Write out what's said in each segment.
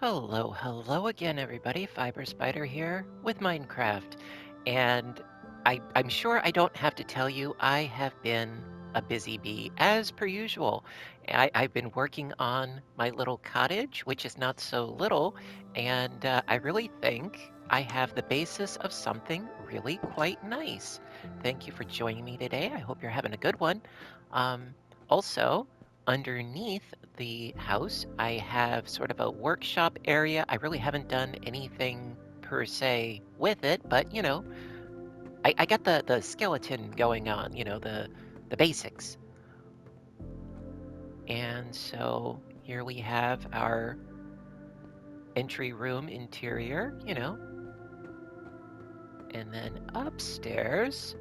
Hello again, everybody. Fiber Spider here with Minecraft. And I'm sure I don't have to tell you, I have been a busy bee, as per usual. I've been working on my little cottage, which is not so little, and I really think I have the basis of something really quite nice. Thank you for joining me today. I hope you're having a good one. Um, also, underneath the house, I have sort of a workshop area. I really haven't done anything per se with it, but I got the skeleton going on, the basics. And so here we have our entry room interior, and then upstairs.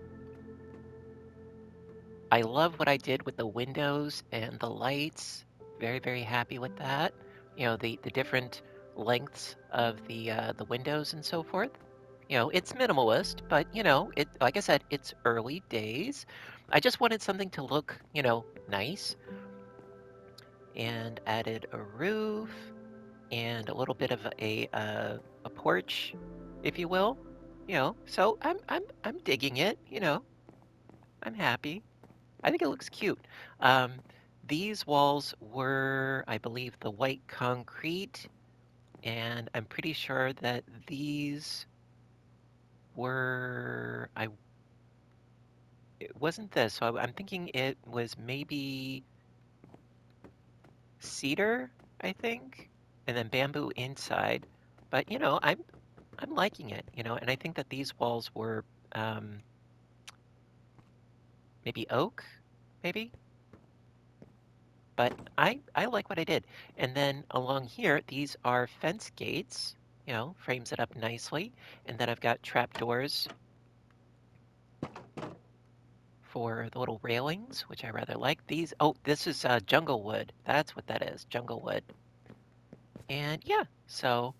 I love what I did with the windows and the lights. Very, very happy with that. The different lengths of the windows and so forth. It's minimalist, but it like I said, it's early days. I just wanted something to look, nice, and added a roof and a little bit of a porch, if you will. So I'm digging it, I'm happy. I think it looks cute. Um, these walls were, I believe, the white concrete, and I'm pretty sure that these were, it wasn't this, so I'm thinking it was maybe cedar, I think, and then bamboo inside. But I'm liking it, and I think that these walls were um, maybe oak, maybe. But I like what I did. And then along here, these are fence gates, frames it up nicely. And then I've got trap doors for the little railings, which I rather like. This is jungle wood. That's what that is, jungle wood. And yeah, so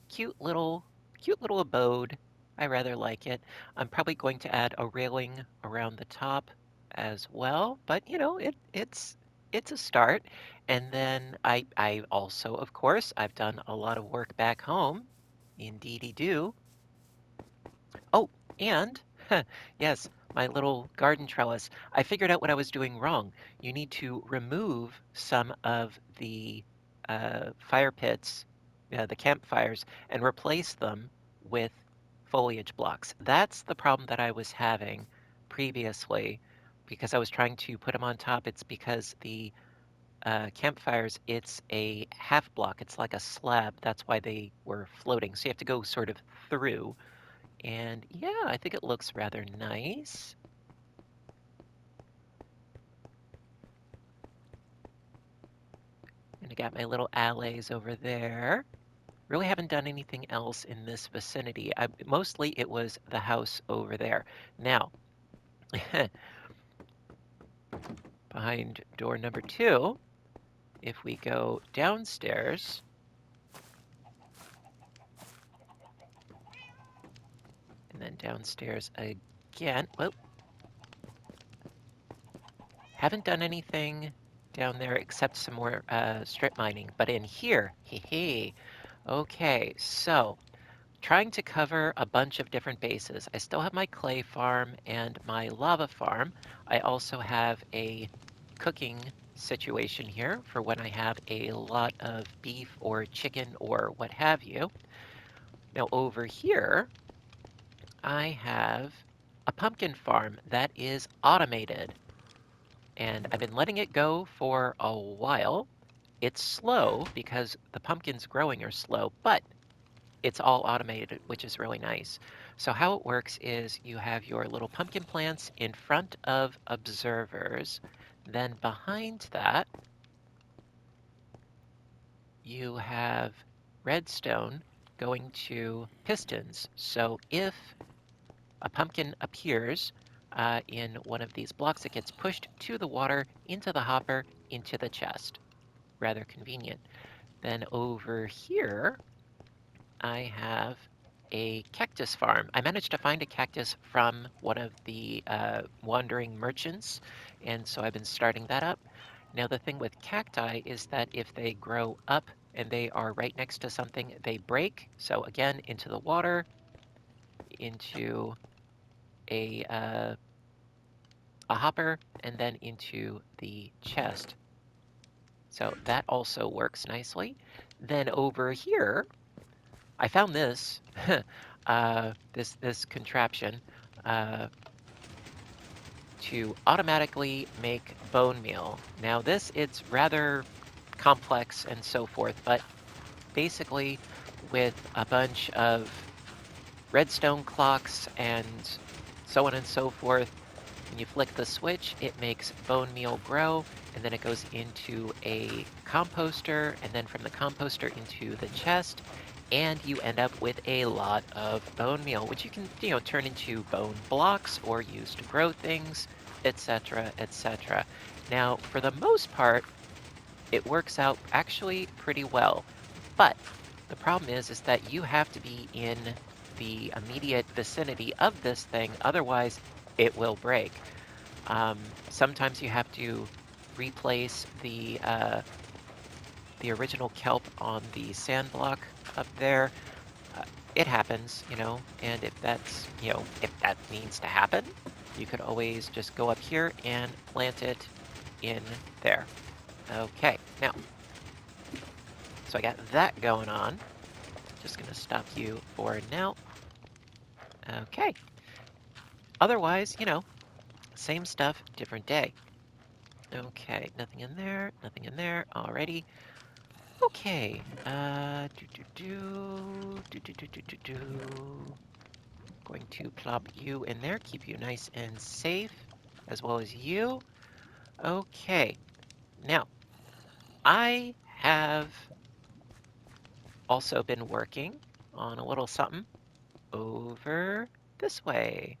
cute little, cute little abode. I rather like it. I'm probably going to add a railing around the top as well, but it's a start. And then I also, of course, I've done a lot of work back home. Indeedy do. Oh, and yes, my little garden trellis. I figured out what I was doing wrong. You need to remove some of the fire pits, the campfires, and replace them with foliage blocks. That's the problem that I was having previously because I was trying to put them on top. It's because the campfires, it's a half block. It's like a slab. That's why they were floating. So you have to go sort of through. And yeah, I think it looks rather nice. And I got my little alleys over there. Really haven't done anything else in this vicinity. Mostly it was the house over there. Now, behind door number 2, if we go downstairs, and then downstairs again. Well, haven't done anything down there except some more strip mining. But in here, hee hee. Okay, so trying to cover a bunch of different bases. I still have my clay farm and my lava farm. I also have a cooking situation here for when I have a lot of beef or chicken or what have you. Now over here, I have a pumpkin farm that is automated, and I've been letting it go for a while. It's slow because the pumpkins growing are slow, but it's all automated, which is really nice. So how it works is you have your little pumpkin plants in front of observers. Then behind that, you have redstone going to pistons. So if a pumpkin appears in one of these blocks, it gets pushed to the water, into the hopper, into the chest. Rather convenient. Then over here, I have a cactus farm. I managed to find a cactus from one of the wandering merchants, and so I've been starting that up. Now, the thing with cacti is that if they grow up and they are right next to something, they break. So again, into the water, into a hopper, and then into the chest. So that also works nicely. Then over here, I found this, this contraption uh, to automatically make bone meal. Now this, it's rather complex and so forth, but basically with a bunch of redstone clocks and so on and so forth, when you flick the switch, it makes bone meal grow, and then it goes into a composter, and then from the composter into the chest, and you end up with a lot of bone meal, which you can, turn into bone blocks or use to grow things, etc., etc. Now, for the most part, it works out actually pretty well, but the problem is that you have to be in the immediate vicinity of this thing, otherwise it will break. Sometimes you have to replace the original kelp on the sand block up there. Uh, it happens, and if that needs to happen, you could always just go up here and plant it in there. Okay, now, so I got that going on. Just gonna stop you for now. Okay. Otherwise, same stuff, different day. Okay, nothing in there, nothing in there. Alrighty. Okay. Going to plop you in there, keep you nice and safe, as well as you. Okay. Now, I have also been working on a little something over this way.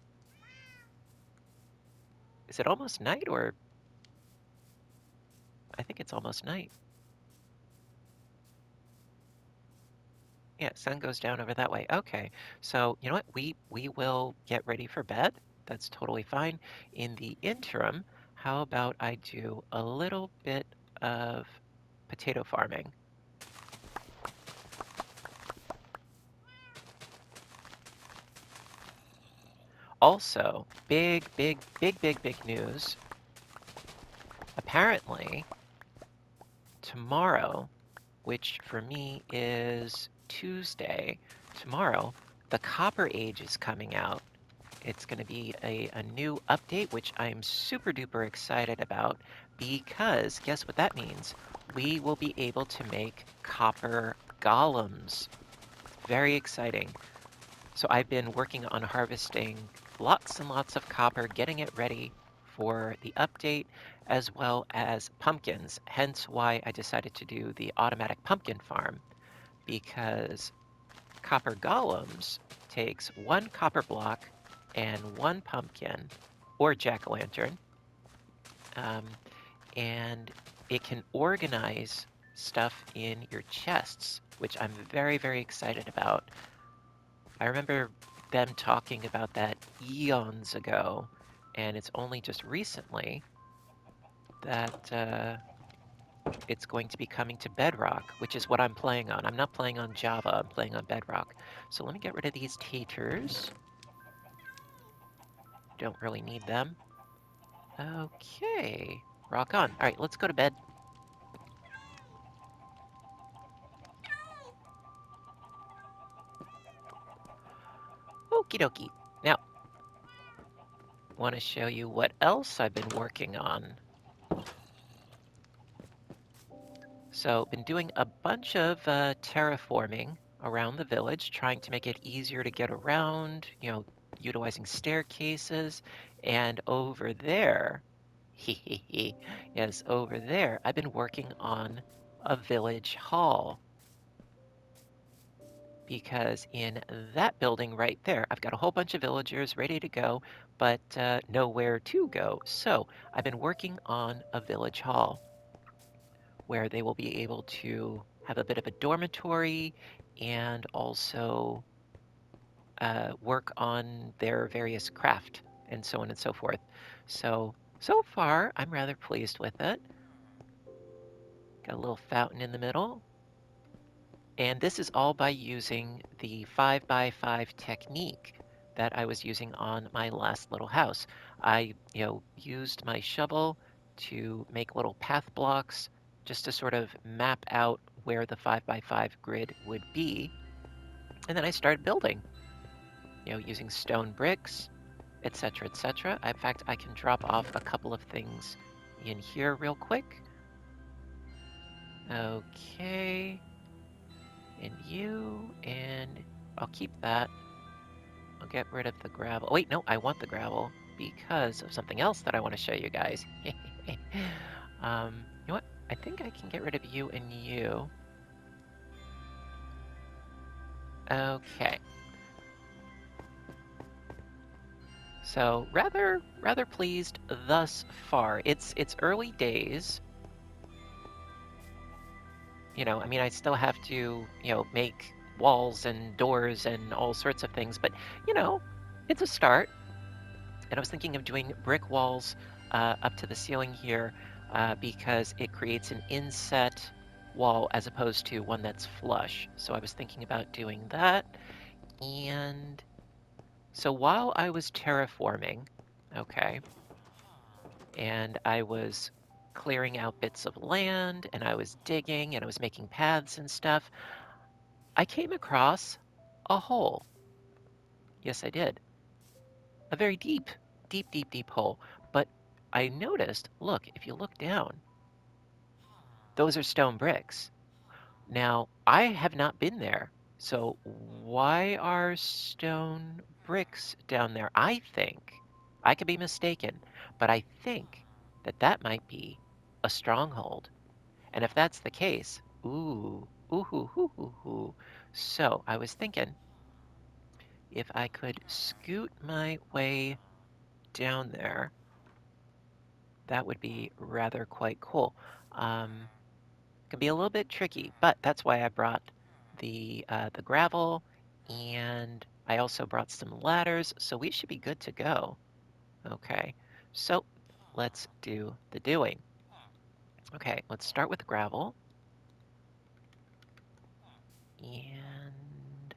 Is it almost night, or I think it's almost night. Yeah, sun goes down over that way. Okay, so you know what? We will get ready for bed. That's totally fine. In the interim, how about I do a little bit of potato farming? Also, big news. Apparently, tomorrow, which for me is Tuesday, tomorrow, the Copper Age is coming out. It's going to be a new update, which I'm super duper excited about because guess what that means? We will be able to make copper golems. Very exciting. So I've been working on harvesting lots and lots of copper, getting it ready for the update, as well as pumpkins. Hence why I decided to do the automatic pumpkin farm, because copper golems takes one copper block and one pumpkin or jack-o'-lantern, um, and it can organize stuff in your chests, which I'm very excited about. I remember them talking about that eons ago, and it's only just recently that it's going to be coming to Bedrock, which is what I'm playing on. I'm not playing on Java, I'm playing on Bedrock. So let me get rid of these taters. Don't really need them. Okay, rock on. All right, let's go to bed. Okie dokie. Now, want to show you what else I've been working on. So, been doing a bunch of terraforming around the village, trying to make it easier to get around, utilizing staircases. And over there, yes, over there, I've been working on a village hall. Because in that building right there, I've got a whole bunch of villagers ready to go, but nowhere to go. So I've been working on a village hall where they will be able to have a bit of a dormitory and also work on their various craft and so on and so forth. So far, I'm rather pleased with it. Got a little fountain in the middle. And this is all by using the 5x5 technique that I was using on my last little house. I, used my shovel to make little path blocks just to sort of map out where the 5x5 grid would be. And then I started building, using stone bricks, etc., etc. In fact, I can drop off a couple of things in here real quick. Okay. And you, and I'll keep that. I'll get rid of the gravel. Oh, wait, no, I want the gravel because of something else that I want to show you guys. You know what? I think I can get rid of you and you. Okay. So rather pleased thus far. It's early days. I mean, I still have to, make walls and doors and all sorts of things, but it's a start. And I was thinking of doing brick walls up to the ceiling here because it creates an inset wall as opposed to one that's flush. So I was thinking about doing that. And so while I was terraforming, okay, and I was clearing out bits of land and I was digging and I was making paths and stuff, I came across a hole. Yes, I did. A very deep hole. But I noticed, look, if you look down, those are stone bricks. Now, I have not been there. So why are stone bricks down there? I think, I could be mistaken, but I think that that might be a stronghold. And if that's the case, ooh. So I was thinking if I could scoot my way down there, that would be rather quite cool. Can be a little bit tricky, but that's why I brought the gravel, and I also brought some ladders, so we should be good to go. Okay, so let's do the doing. Okay, let's start with gravel, and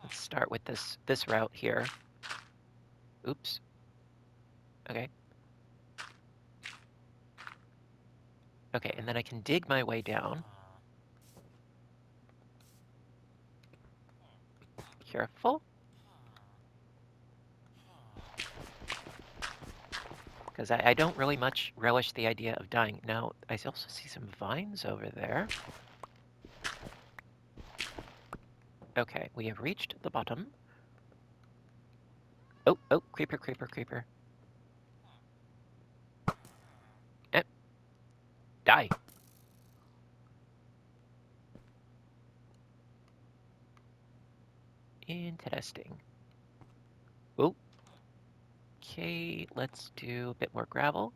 let's start with this route here. Oops. Okay. Okay, and then I can dig my way down. Careful. Because I don't really much relish the idea of dying. Now, I also see some vines over there. Okay, we have reached the bottom. Oh, creeper. Eh, die. Interesting. Oh, okay, let's do a bit more gravel.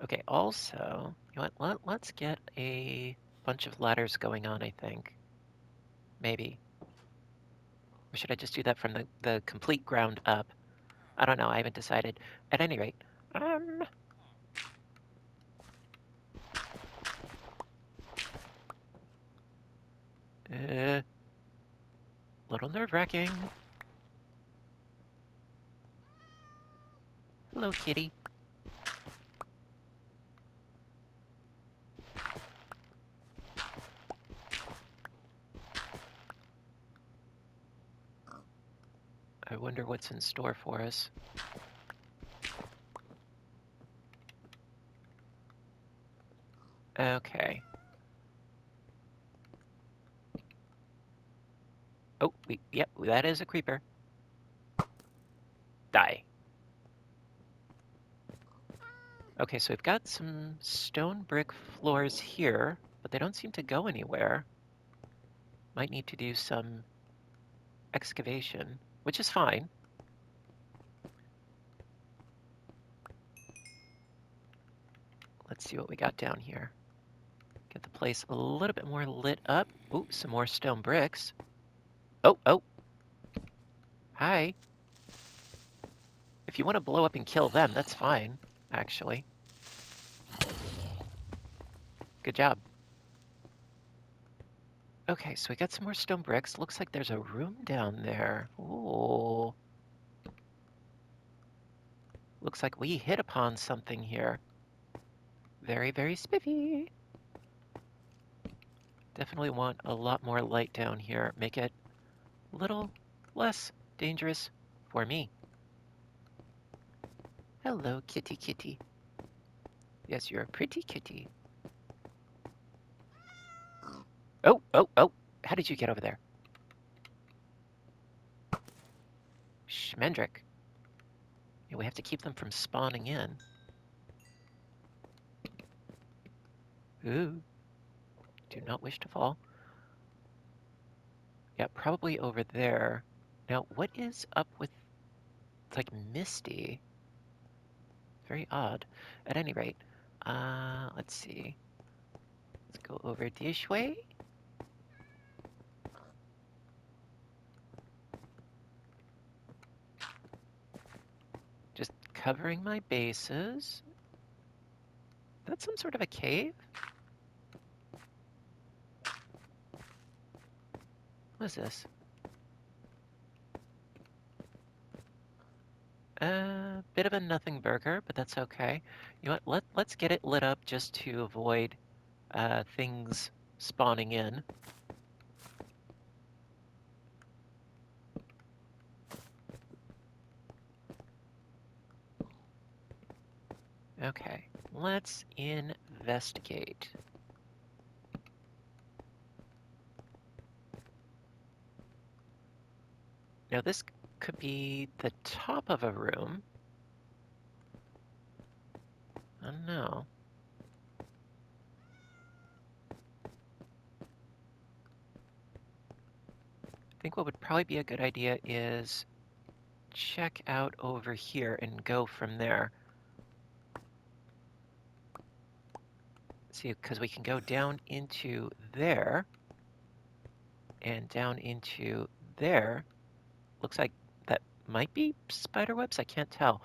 Okay, also, you know what, let's get a bunch of ladders going on, I think. Maybe. Or should I just do that from the complete ground up? I don't know, I haven't decided. At any rate, little nerve-wracking. Hello, kitty. I wonder what's in store for us. Okay. Oh, yep, that is a creeper. Die. Okay, so we've got some stone brick floors here, but they don't seem to go anywhere. Might need to do some excavation, which is fine. Let's see what we got down here. Get the place a little bit more lit up. Ooh, some more stone bricks. Oh, oh, hi. If you want to blow up and kill them, that's fine, actually. Good job. Okay, so we got some more stone bricks. Looks like there's a room down there. Ooh. Looks like we hit upon something here. Very, very spiffy. Definitely want a lot more light down here. Make it a little less dangerous for me. Hello, kitty kitty. Yes, you're a pretty kitty. Oh, oh, oh. How did you get over there? Schmendrick. Yeah, we have to keep them from spawning in. Ooh. Do not wish to fall. Yeah, probably over there. Now, what is up with... It's like misty. Very odd. At any rate, let's see. Let's go over this way. Just covering my bases. That's some sort of a cave? What is this? A bit of a nothing burger, but that's okay. You know what? Let's get it lit up just to avoid things spawning in. Okay, let's investigate. Now this could be the top of a room. I don't know. I think what would probably be a good idea is check out over here and go from there. See, because we can go down into there and down into there. Looks like that might be spider webs. I can't tell.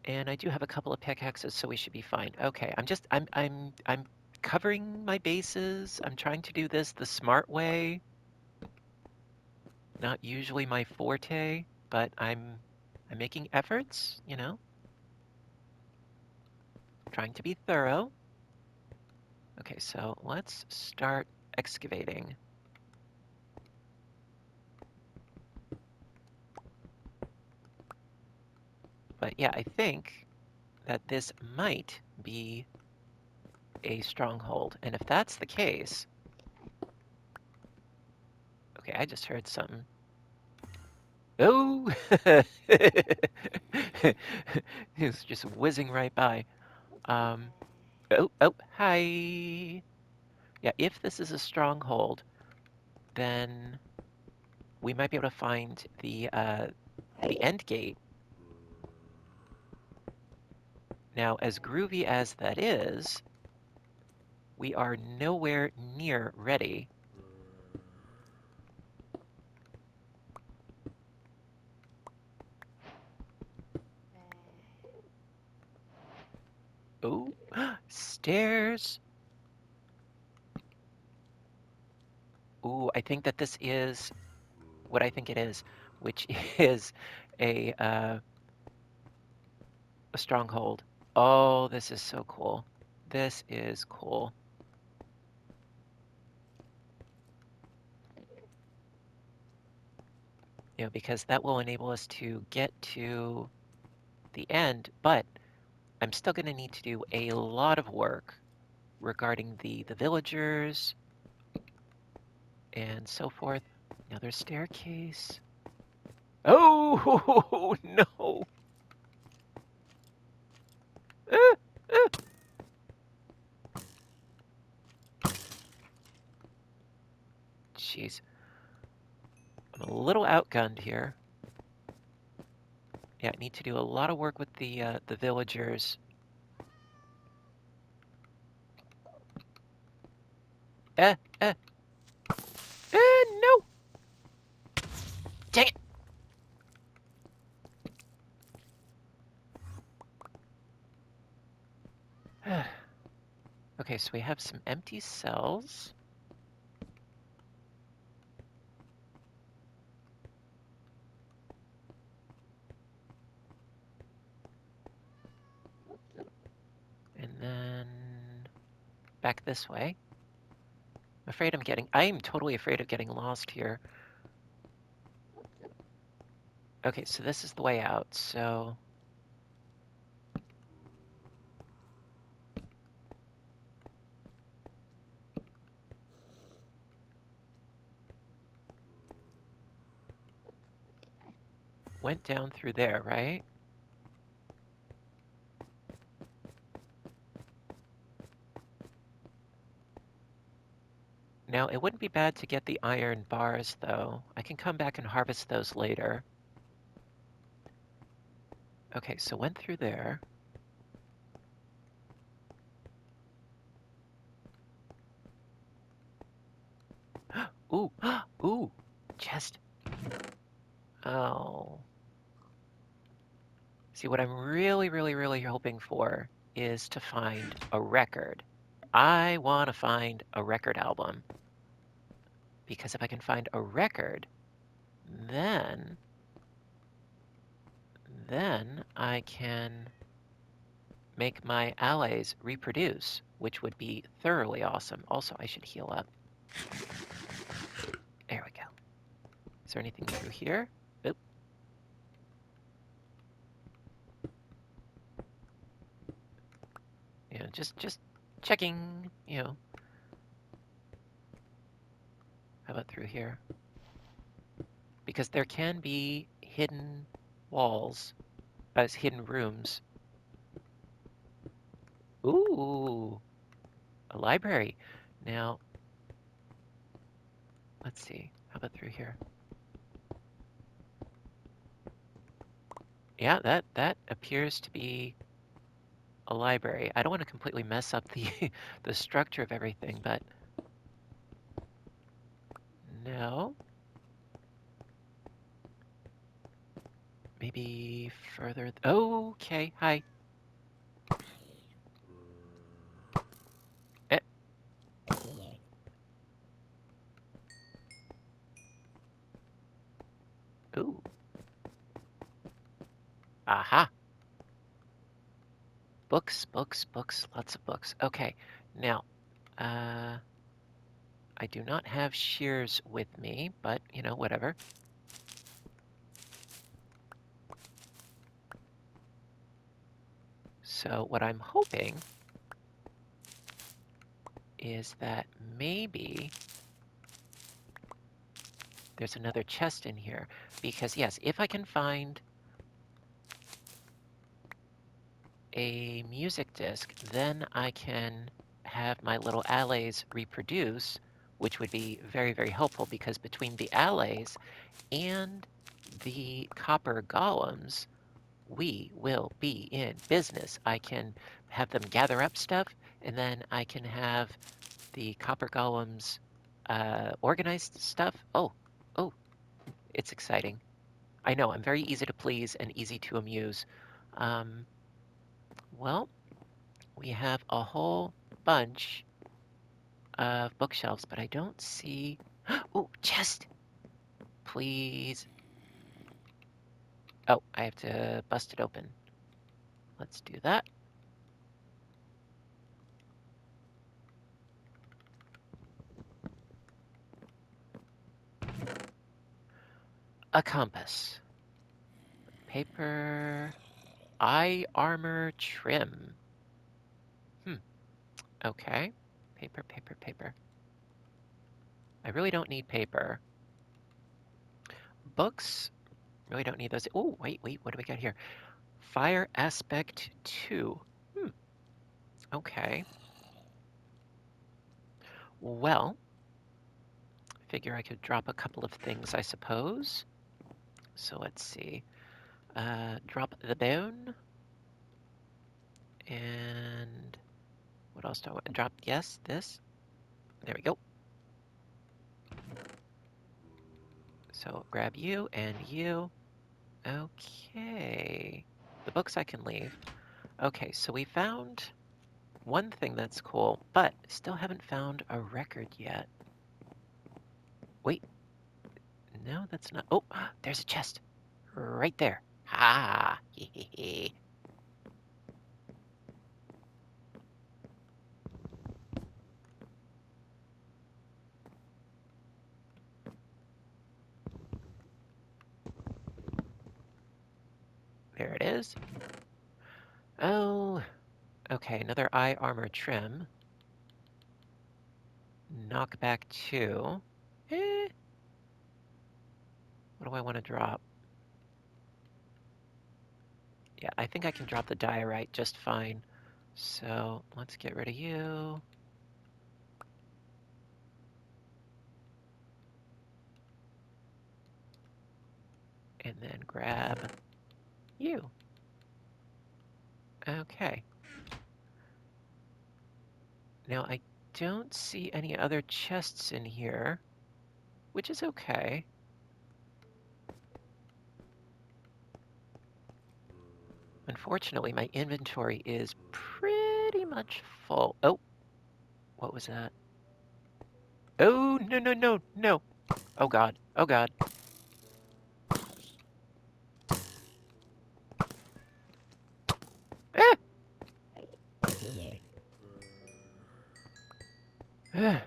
And I do have a couple of pickaxes, so we should be fine. Okay, I'm covering my bases. I'm trying to do this the smart way. Not usually my forte, but I'm making efforts, you know? Trying to be thorough. Okay, so let's start excavating. But yeah, I think that this might be a stronghold. And if that's the case... Okay, I just heard something. Oh! He's just whizzing right by. Oh, oh, hi! Yeah, if this is a stronghold, then we might be able to find the end gate. Now, as groovy as that is, we are nowhere near ready. Oh, stairs! Ooh, I think that this is what I think it is, which is a stronghold. Oh, this is so cool. This is cool. You know, because that will enable us to get to the end, but I'm still going to need to do a lot of work regarding the villagers and so forth. Another staircase. Oh, no. Ah, ah. Jeez. I'm a little outgunned here. Yeah, I need to do a lot of work with the villagers. Uh, uh, no! Dang it! Okay, so we have some empty cells. And then back this way. I am totally afraid of getting lost here. Okay, so this is the way out, so. Went down through there, right? Now, it wouldn't be bad to get the iron bars, though. I can come back and harvest those later. Okay, so went through there. Ooh, ooh, chest. Oh. See, what I'm really, really, really hoping for is to find a record. I want to find a record album. Because if I can find a record, then I can make my allies reproduce, which would be thoroughly awesome. Also, I should heal up. There we go. Is there anything through here? Oop. Just checking, How about through here? Because there can be hidden walls, as hidden rooms. Ooh, a library. Now, let's see. How about through here? Yeah, that appears to be a library. I don't want to completely mess up the the structure of everything, but no. Maybe further. Okay, hi. Eh. Ooh. Aha. Books, books, books, lots of books. Okay, now, I do not have shears with me, but, whatever. So what I'm hoping is that maybe there's another chest in here. Because, yes, if I can find a music disc, then I can have my little allays reproduce, which would be very, very helpful because between the allays and the copper golems, we will be in business. I can have them gather up stuff, and then I can have the copper golems organize stuff. Oh, it's exciting. I know, I'm very easy to please and easy to amuse. Um, well, we have a whole bunch of bookshelves, but I don't see. Oh, chest! Please. Oh, I have to bust it open. Let's do that. A compass. Paper. Eye armor trim. Okay. Paper, paper, paper. I really don't need paper. Books. Really don't need those. Oh, wait. What do we got here? Fire aspect 2. Okay. Well, figure I could drop a couple of things, I suppose. So let's see. Drop the bone. And what else do I want? Drop, yes, this. There we go. So grab you and you. Okay. The books I can leave. Okay, so we found one thing that's cool, but still haven't found a record yet. Wait. No, that's not. Oh, there's a chest. Right there. Ah. There it is. Oh, okay, another eye armor trim. Knockback 2. Eh. What do I want to drop? Yeah, I think I can drop the diorite just fine. So let's get rid of you. And then grab you. Okay. Now I don't see any other chests in here, which is okay. Unfortunately, my inventory is pretty much full. Oh, what was that? Oh, no, no, no, no. Oh, God. Oh, God. Ah!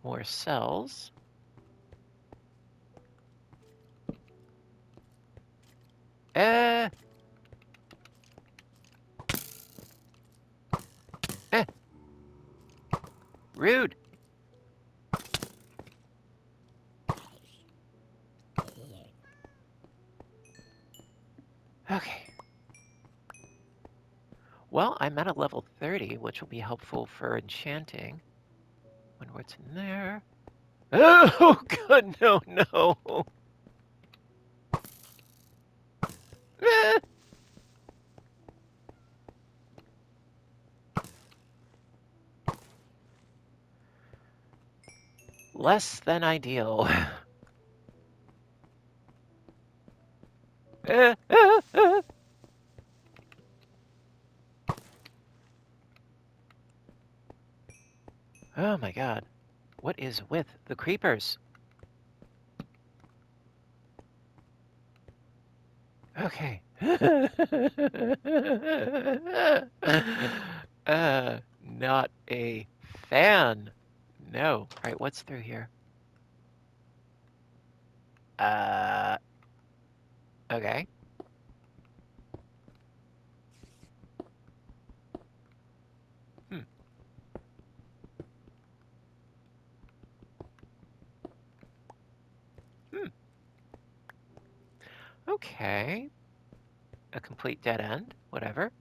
More cells. Eh. Eh. Rude. Okay. Well, I'm at a level 30, which will be helpful for enchanting. Wonder what's in there. Oh, God, no, no. Eh. Less than ideal. Eh, eh, eh. Oh my God. What is with the creepers? Okay. Not a fan. No. All right, what's through here? Uh, okay. Hmm. Hmm. Okay. A complete dead end. Whatever.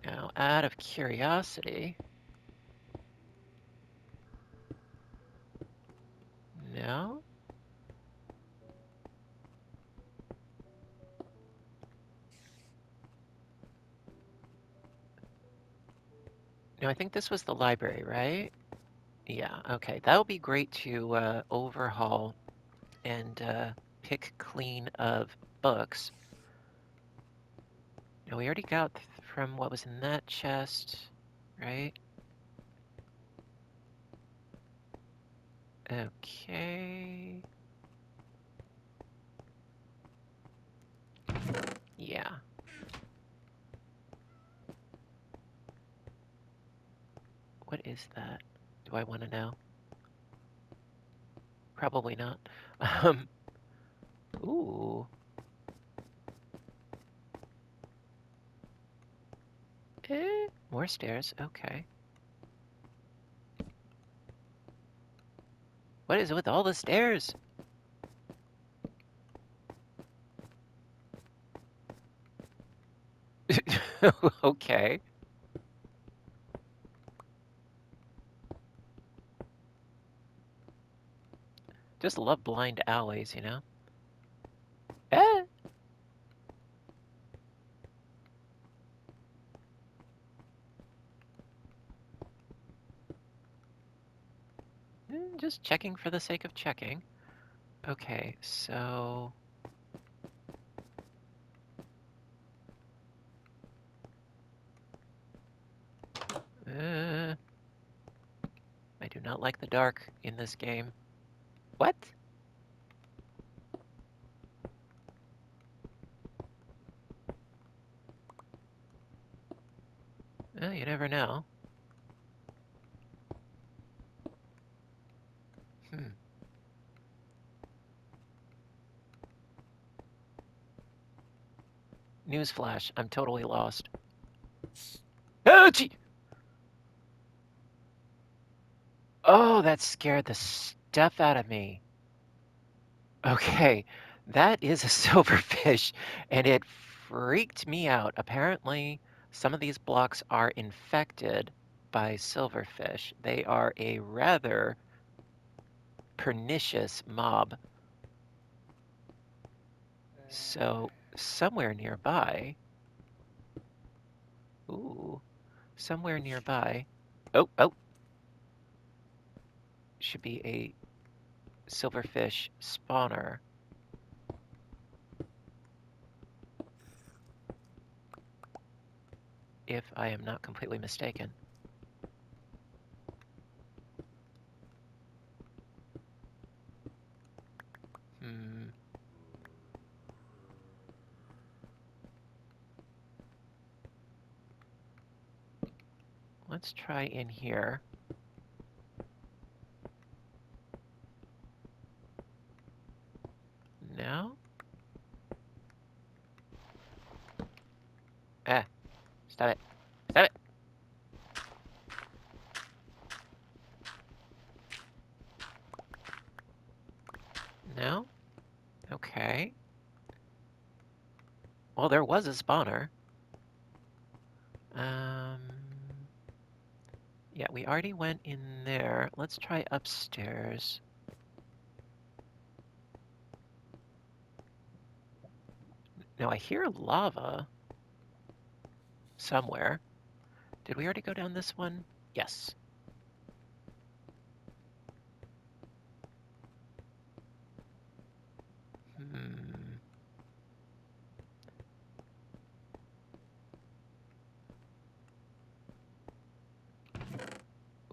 Now, out of curiosity. No? No, I think this was the library, right? Yeah, okay. That would be great to overhaul and pick clean of books. Now, we already got from what was in that chest, right? Okay. Yeah. What is that? Do I want to know? Probably not. Um, ooh. More stairs. Okay. What is it with all the stairs? Okay. Just love blind alleys, you know? Eh. Just checking for the sake of checking. Okay, so... I do not like the dark in this game. What? You never know. Hmm. Newsflash, I'm totally lost. Oh, gee! Oh, that scared the stuff out of me. Okay, that is a silverfish, and it freaked me out. Apparently, some of these blocks are infected by silverfish. They are a rather pernicious mob. So, somewhere nearby, ooh, somewhere nearby, oh, should be a silverfish spawner. If I am not completely mistaken. Hmm. Let's try in here. No? Ah, stop it. Stop it! No? Okay. Well, there was a spawner. Um, yeah, we already went in there. Let's try upstairs. Now, I hear lava somewhere. Did we already go down this one? Yes. Hmm.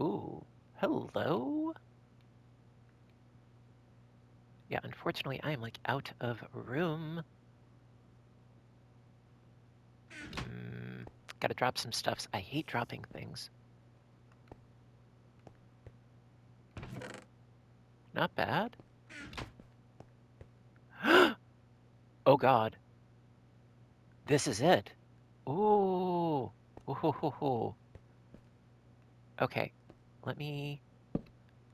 Ooh. Hello? Yeah, unfortunately, I am like out of room. Gotta drop some stuffs. I hate dropping things. Not bad. Oh god. This is it. Ooh. Ooh. Okay. Let me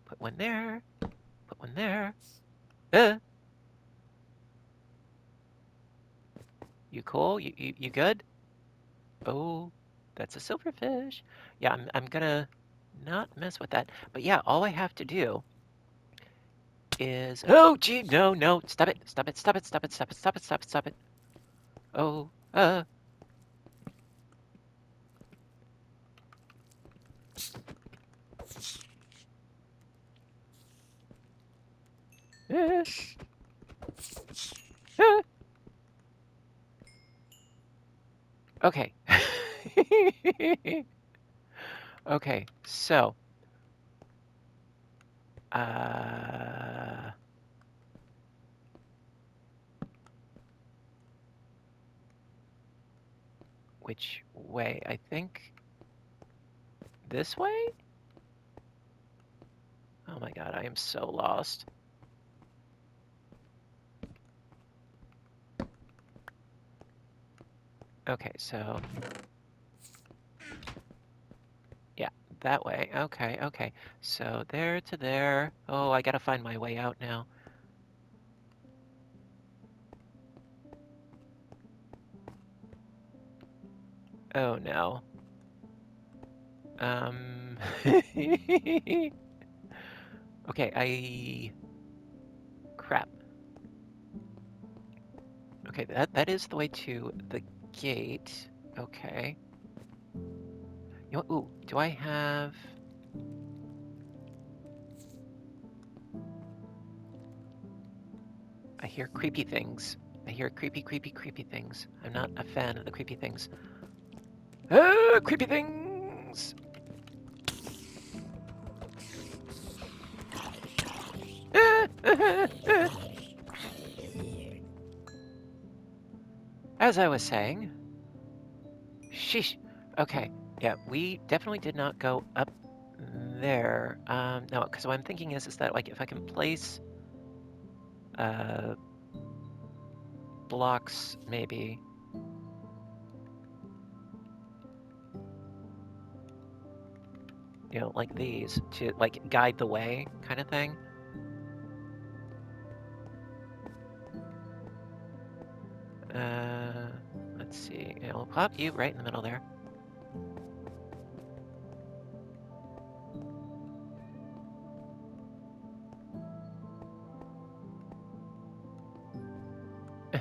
put one there. Put one there. Uh. You cool? You good? Oh, that's a silverfish. Yeah, I'm gonna not mess with that. But yeah, all I have to do is... Oh, gee, no. Stop it. Stop it. Stop it. Stop it. Stop it. Stop it. Stop it. Stop it. Oh, uh, uh. Okay. Okay, so... which way? I think this way? Oh my god, I am so lost. Okay, so... Yeah, that way. Okay. So there to there. Oh, I gotta find my way out now. Oh no. Um... Okay, crap. Okay, that is the way to the gate. Okay. You know, ooh, do I have... I hear creepy things. I hear creepy, creepy, creepy things. I'm not a fan of the creepy things. Ah, creepy things! As I was saying, sheesh. Okay, yeah, we definitely did not go up there. No, because what I'm thinking is that like if I can place blocks, maybe. You know, like these to like guide the way, kind of thing. Let's see. Yeah, we'll pop you right in the middle there.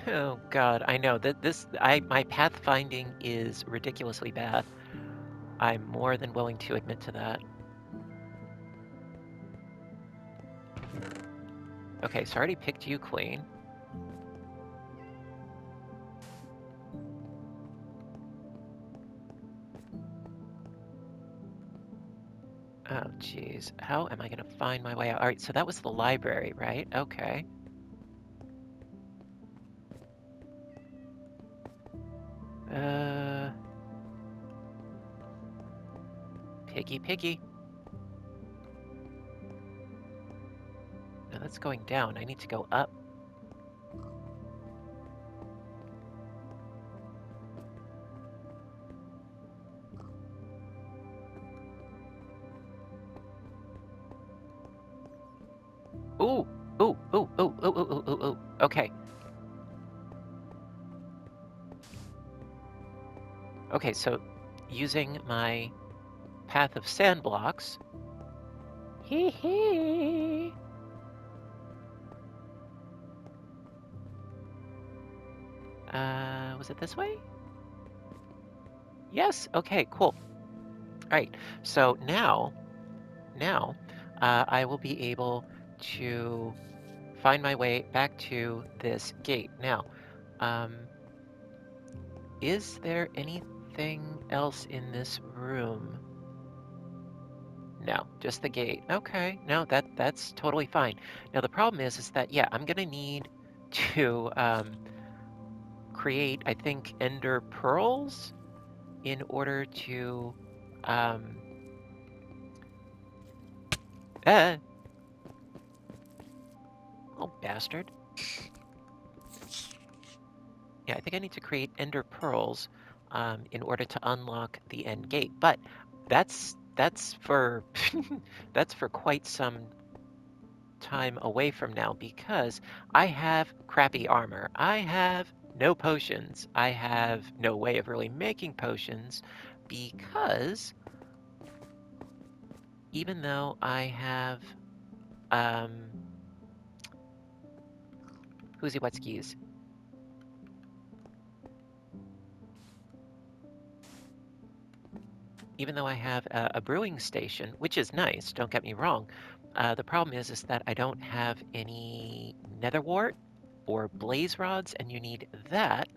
Oh God, I know that my pathfinding is ridiculously bad. I'm more than willing to admit to that. Okay, so I already picked you queen. Oh geez, how am I gonna find my way out? All right, so that was the library, right? Okay. Piggy, piggy. No, that's going down. I need to go up. Ooh, ooh, ooh, ooh, ooh, ooh, ooh, ooh, ooh. Okay. Okay, so using my path of sand blocks. Hee hee. Was it this way? Yes. Okay, cool. All right. So now, I will be able to find my way back to this gate. Now, um, is there anything else in this room? No, just the gate. Okay, no, that's totally fine. Now the problem is that yeah, I'm gonna need to create, I think, ender pearls in order to um, uh, oh bastard. Yeah, I think I need to create ender pearls in order to unlock the end gate. But that's for that's for quite some time away from now because I have crappy armor. I have no potions. I have no way of really making potions because even though I have whoozy whatskis. Even though I have a brewing station, which is nice, don't get me wrong, the problem is that I don't have any nether wart or blaze rods, and you need that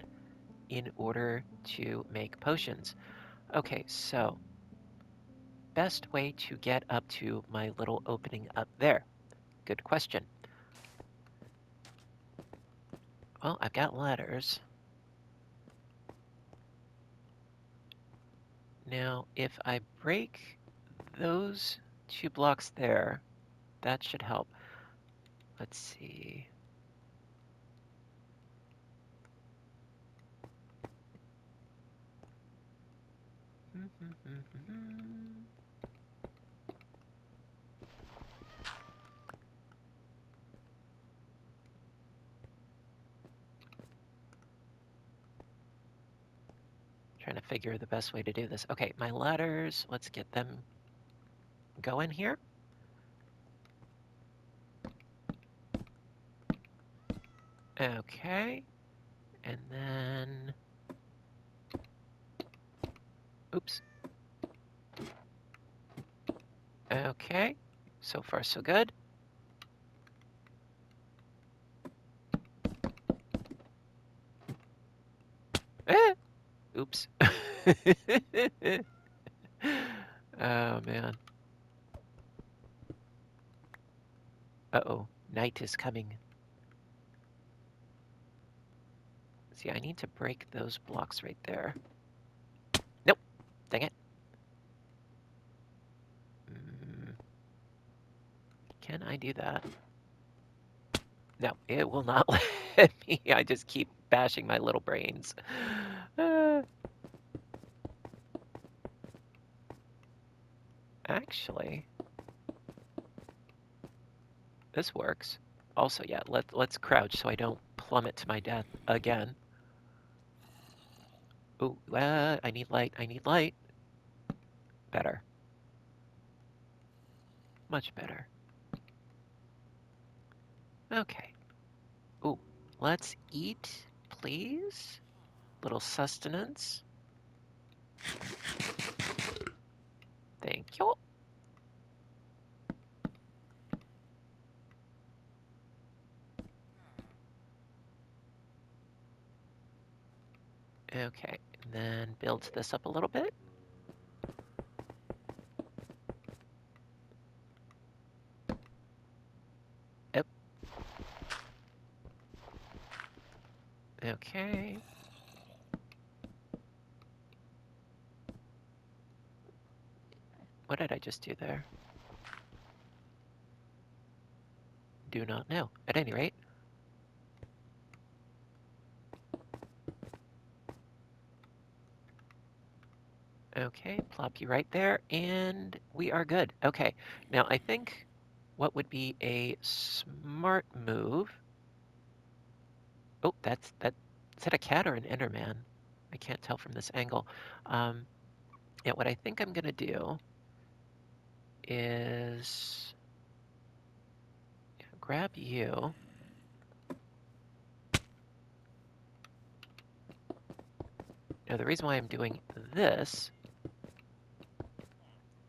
in order to make potions. Okay, so best way to get up to my little opening up there? Good question. Well, I've got ladders. Now, if I break those 2 blocks there, that should help. Let's see. Trying to figure the best way to do this. Okay, my ladders, let's get them going here. Okay, and then, oops. Okay, so far so good. Oops. Oh, man. Uh-oh. Night is coming. See, I need to break those blocks right there. Nope. Dang it. Can I do that? No, it will not let me. I just keep bashing my little brains. Actually, this works. Also, yeah, let's crouch so I don't plummet to my death again. Ooh, I need light. I need light. Better. Much better. Okay. Ooh, let's eat, please. Little sustenance. Thank you. Okay, and then build this up a little bit. Yep. Okay. What did I just do there? Do not know. At any rate. Okay, plop you right there, and we are good. Okay, now I think what would be a smart move... Oh, that. Is that a cat or an Enderman? I can't tell from this angle. Yeah, what I think I'm gonna do is grab you. Now, the reason why I'm doing this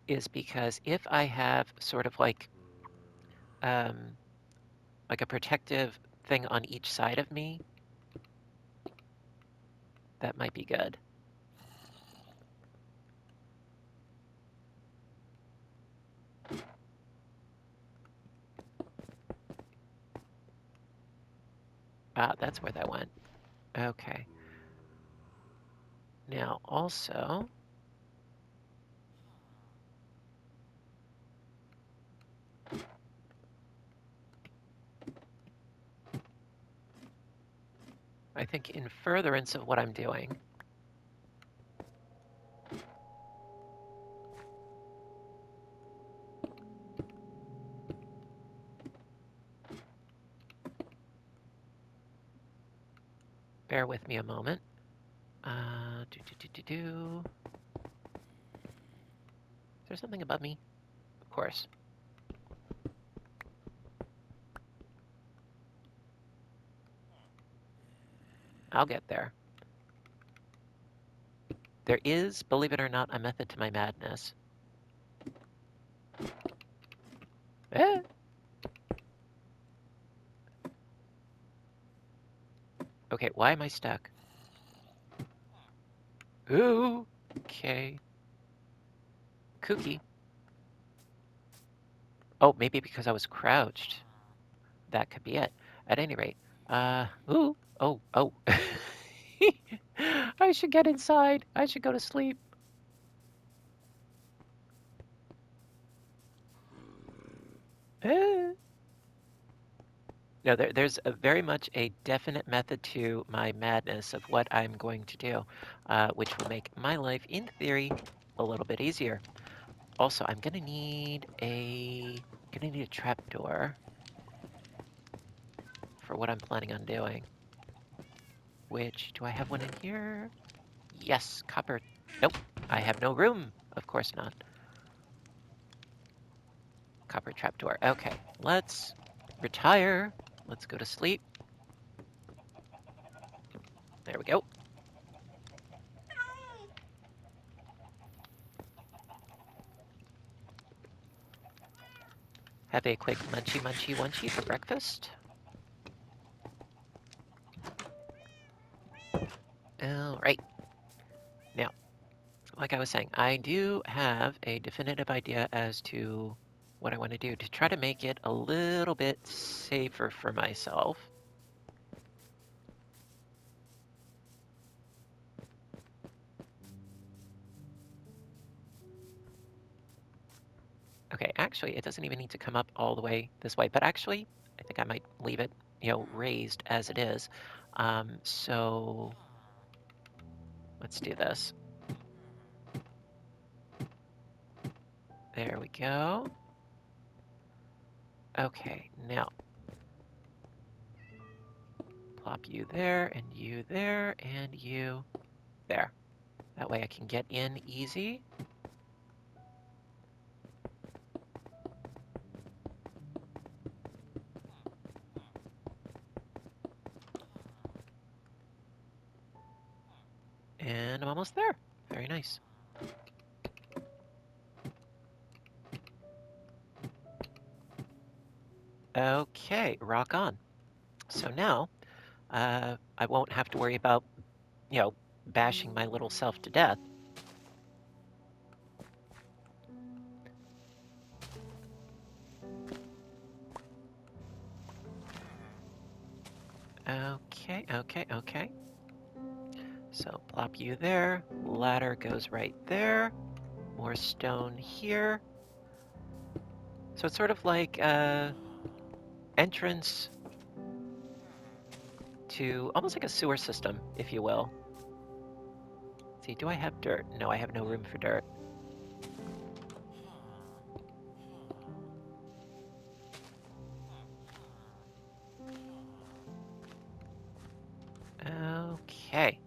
is because if I have sort of um, like a protective thing on each side of me, that might be good. Ah, that's where that went. Okay. Now, also, I think in furtherance of what I'm doing, bear with me a moment. Is there something above me? Of course. I'll get there. There is, believe it or not, a method to my madness. Eh. Okay, why am I stuck? Ooh. Okay. Kooky. Oh, maybe because I was crouched. That could be it. At any rate. Ooh. Oh. I should get inside. I should go to sleep. Eh. No, there's very much a definite method to my madness of what I'm going to do, which will make my life, in theory, a little bit easier. Also, I'm gonna need a trapdoor for what I'm planning on doing. Which, do I have one in here? Yes, copper. Nope, I have no room. Of course not. Copper trapdoor. Okay, let's retire. Let's go to sleep. There we go. Have a quick munchy for breakfast. All right. Now, like I was saying, I do have a definitive idea as to what I want to do to try to make it a little bit safer for myself. Okay, actually, it doesn't even need to come up all the way this way, but actually, I think I might leave it, raised as it is. So let's do this. There we go. Okay, now plop you there, and you there, and you there. That way I can get in easy. And I'm almost there. Very nice. Okay, rock on. So now I won't have to worry about, bashing my little self to death. Okay, okay, okay. So plop you there. Ladder goes right there. More stone here. So it's sort of like entrance to almost like a sewer system, if you will. Let's see, do I have dirt? No, I have no room for dirt. Okay.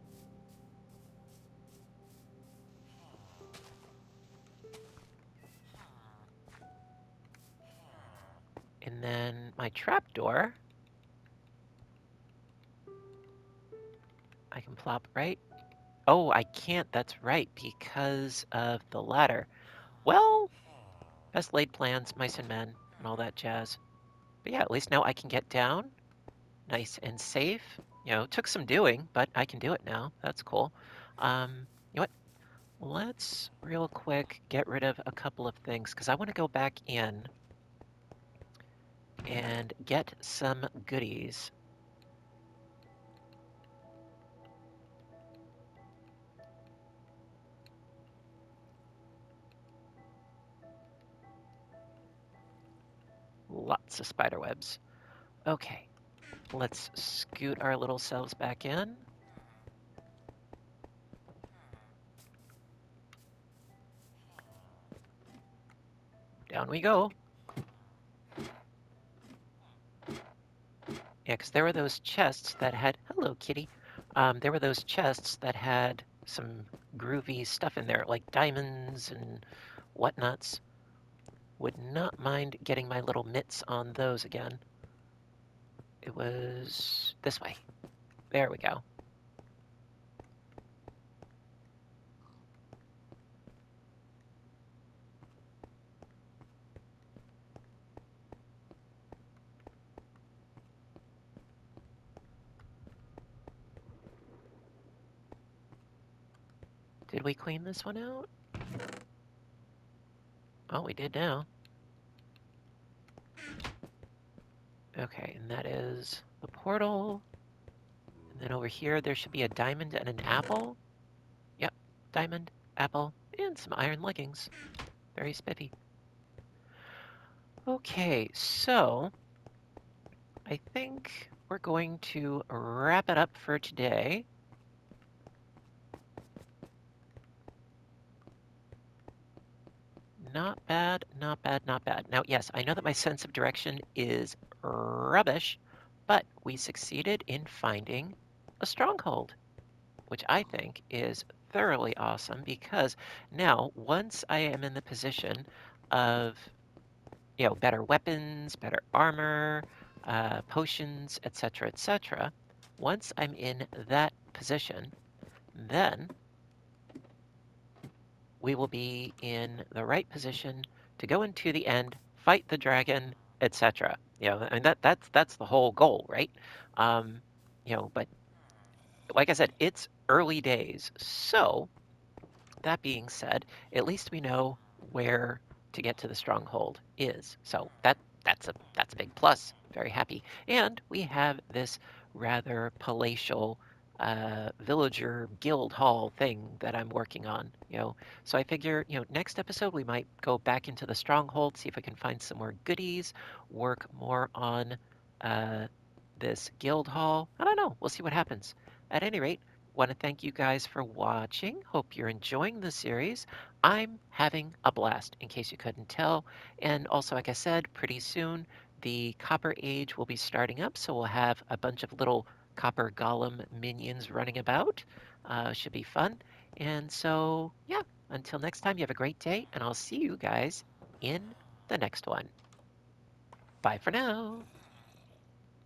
And then my trapdoor, I can plop right. Oh, I can't, that's right, because of the ladder. Well, best laid plans, mice and men, and all that jazz. But yeah, at least now I can get down, nice and safe. Took some doing, but I can do it now. That's cool. You know what? Let's real quick get rid of a couple of things, because I want to go back in and get some goodies. Lots of spider webs. Okay, let's scoot our little selves back in. Down we go. Yeah, because there were those chests that had, hello kitty. There were those chests that had some groovy stuff in there, like diamonds and whatnots. Would not mind getting my little mitts on those again. It was this way. There we go. Did we clean this one out? Oh, we did now. Okay, and that is the portal. And then over here, there should be a diamond and an apple. Yep, diamond, apple, and some iron leggings. Very spiffy. Okay, so I think we're going to wrap it up for today. Not bad, not bad, not bad. Now, yes, I know that my sense of direction is rubbish, but we succeeded in finding a stronghold, which I think is thoroughly awesome because now, once I am in the position of, better weapons, better armor, potions, etc., etc., once I'm in that position, then we will be in the right position to go into the end, fight the dragon, etc. I mean that's the whole goal, right? But like I said, it's early days, so that being said, at least we know where to get to the stronghold is. So that's a big plus. Very happy. And we have this rather palatial villager guild hall thing that I'm working on. So I figure, next episode we might go back into the stronghold, see if we can find some more goodies, work more on uh, this guild hall. I don't know. We'll see what happens. At any rate, want to thank you guys for watching. Hope you're enjoying the series. I'm having a blast, in case you couldn't tell. And also, like I said, pretty soon the Copper Age will be starting up, so we'll have a bunch of little Copper Golem minions running about. Should be fun. And so, yeah, until next time, you have a great day, and I'll see you guys in the next one. Bye for now.